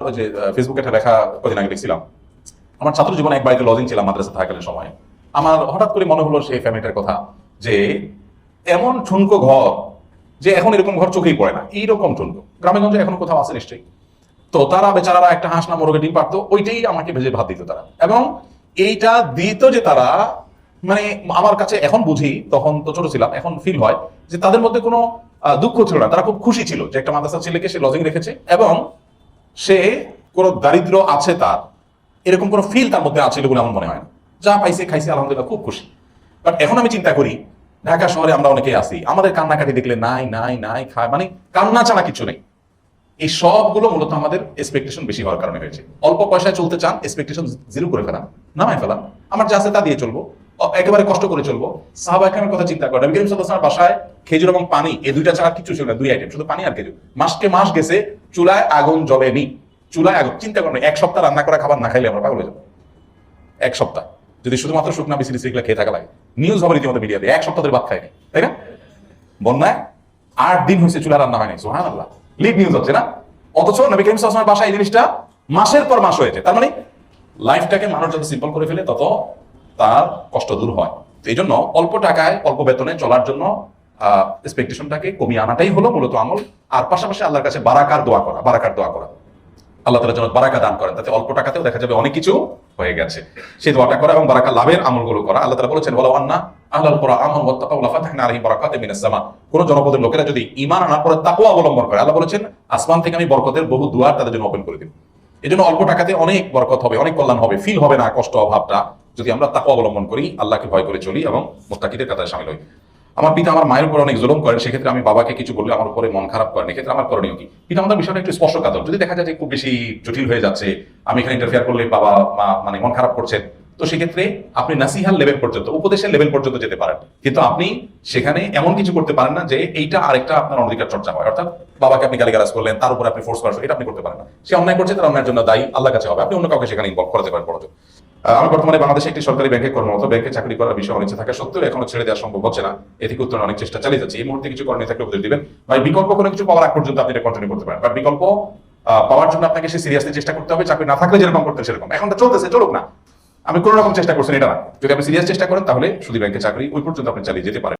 ওই যে ফেসবুকে একটা লেখা কদিন আগে দেখছিলাম, আমার ছাত্র জীবনে এক বাড়িতে লজিং ছিলাম মাদ্রাসা থাকাকালীন সময়। আমার হঠাৎ করে মনে হলো সেই ফ্যামিলিটার কথা, যে এমন ঠুনকো ঘর, যে এখন এরকম ঘর চোখেই পড়ে না, এইরকম ঠুনকো গ্রামে গঞ্জে এখনো কোথাও আছে নিশ্চয়ই। তো তারা বেচারারা একটা হাঁস না মোরগে ডিম পারতো, ওইটাই আমাকে ভেজে ভাত দিত তারা, এবং এইটা দিত যে তারা, মানে আমার কাছে এখন বুঝি, তখন তো ছোট ছিলাম, এখন ফিল হয় যে তাদের মধ্যে কোনো দুঃখ ছিল না, তারা খুব খুশি ছিল যে একটা মাদ্রাসা ছেলেকে সে লজিং রেখেছে, এবং সে কোনো দারিদ্র আছে তার এরকম কোনো ফিল তার মধ্যে আছে বলে আমার মনে হয় না। যা পাইছে খাইছে আলহামদুলিল্লাহ, খুব খুশি। বাট এখন আমি চিন্তা করি, ঢাকা শহরে আমরা অনেকেই আছি, আমাদের কান্নাকাটি দেখলে নাই নাই নাই খায়, মানে কান্না ছাড়া কিছু নেই। এই সবগুলো মূলত আমাদের এক্সপেকটেশন বেশি হওয়ার কারণে হয়েছে। অল্প পয়সায় চলতে চান, এক্সপেকটেশন জিরো করে ফেলা, নামায় ফেলা, আমার যা আছে তা দিয়ে চলবো, একেবারে কষ্ট করে চলবো। সাহাবা একরামের কথা চিন্তা করেন, নবী করিম সাল্লাল্লাহু আলাইহি ওয়াসাল্লাম বাসায় খেজুর এবং পানি, এই দুইটা ছাড়া কিছু ছিল না, দুই আইটেম, শুধু পানি আর খেজুর। মাসকে মাস গেছে, চুলায় আগুন জ্বলেনি, চুলায় আগুন। চিন্তা করেন, এক সপ্তাহ রান্না করা খাবার না খাইলে আমরা পাগল হয়ে যাবো। এক সপ্তাহ যদি শুধুমাত্র শুকনা বিসিরি সিগুলো খেয়ে থাকা লাগে, নিউজ হবে রীতিমতো মিডিয়াতে, এক সপ্তাহ ধরে ভাত খায়নি, তাই না? বন্যায় 8 দিন হয়েছে চুলা রান্না হয়নি, সুবহানাল্লাহ, লিড নিউজ হচ্ছে না? অথচ নবী করিম সাল্লাল্লাহু আলাইহি ওয়াসাল্লামের বাসায় এই জিনিসটা মাসের পর মাস হয়েছে। তার মানে লাইফটাকে মানুষ যত সিম্পল করে ফেলে তত তার কষ্ট দূর হয়। তো এই জন্য অল্প টাকায় অল্প বেতনে চলার জন্য এক্সপেকটেশনটাকে কমিয়ে আনাটাই হলো মূলত আমল। আর পাশাপাশি আল্লাহর কাছে বারাকার দোয়া করা, বারাকার দোয়া করা, আল্লাহ তাআলা যেন বারাকা দান করেন, তাতে অল্প টাকাতেও দেখা যাবে অনেক কিছু হয়ে গেছে, সেই দোয়াটা করা এবং বারাকা লাভের আমলগুলো করা। আল্লাহ তাআলা বলেছেন, ওয়ালাউ আন্না আহলাল কুরা আমানু ওয়াত্তাকাউ লাফাতাহনা আলাইহিম বারাকাতিম মিনাস সামা। কোন জনপদের লোকেরা যদি ঈমান আনার পরে তাকওয়া অবলম্বন করে, আল্লাহ বলেছেন আসমান থেকে আমি বরকতের বহু দুয়ার তাদের জন্য ওপেন করে দেব। এজন্য অল্প টাকাতে অনেক বরকত হবে, অনেক কল্যাণ হবে, ফিল হবে না কষ্ট অভাবটা, যদি আমরা তাকওয়া অবলম্বন করি, আল্লাহকে ভয় করে চলি এবং মুত্তাকিদের কাতারে শামিল হই। আমার পিতা আমার মায়ের উপর অনেক জুলুম করেন, সেক্ষেত্রে আমি বাবাকে কিছু বললে আমার উপরে মন খারাপ করেন, এক্ষেত্রে আমার করণীয় কি? পিতা আমাদের বিষয়টা একটু স্পর্শকাতর। যদি দেখা যায় যে খুব বেশি জটিল হয়ে যাচ্ছে, আমি এখানে ইন্টারফেয়ার করলে বাবা মা মানে মন খারাপ করছেন, তো সেক্ষেত্রে আপনি নাসিহার লেভেল পর্যন্ত, উপদেশের লেভেল পর্যন্ত যেতে পারেন, কিন্তু আপনি সেখানে এমন কিছু করতে পারেন না যে এইটা আরেকটা আপনার অনধিকার চর্চা হয়। অর্থাৎ বাবাকে আপনি গালিগালাজ করলেন, তার উপর আপনি ফোর্স করেন, এটা আপনি করতে পারেন না। সে অন্যায় করছে, তার অন্যায়ের জন্য দায়ী আল্লাহর কাছে হবে, আপনি অন্য কাউকে সেখানে ইনভলভ করাতে পারেন। বড় আমি বর্তমানে বাংলাদেশে একটি সরকারি ব্যাংকে কর্মরত, ব্যাংকে চাকরি করার বিষয়ে অনিচ্ছা থাকা সত্ত্বেও এখনো ছেড়ে দেওয়া সম্ভব হচ্ছে না। এ থেকে উত্তরণে অনেক চেষ্টা চালিয়ে যাচ্ছে। এই মুহূর্তে কিছু করণীয় থাকলে উপদেশ দিবেন ভাই। বিকল্প কোনো কিছু পাওয়ার আগ পর্যন্ত আপনি এটা কন্টিনিউ করতে পারেন, বা বিকল্প পাওয়ার জন্য আপনাকে সে সিরিয়াসলি চেষ্টা করতে হবে। চাকরি না থাকলে যেরকম করতেন সেরকম, এখন তো চলতেছে, চলুক না, আমি কোনো রকম চেষ্টা করছেন এটা না। যদি আপনি সিরিয়াস চেষ্টা করেন তাহলে শুধু ব্যাংকে চাকরি ওই পর্যন্ত আপনি চালিয়ে যেতে পারেন।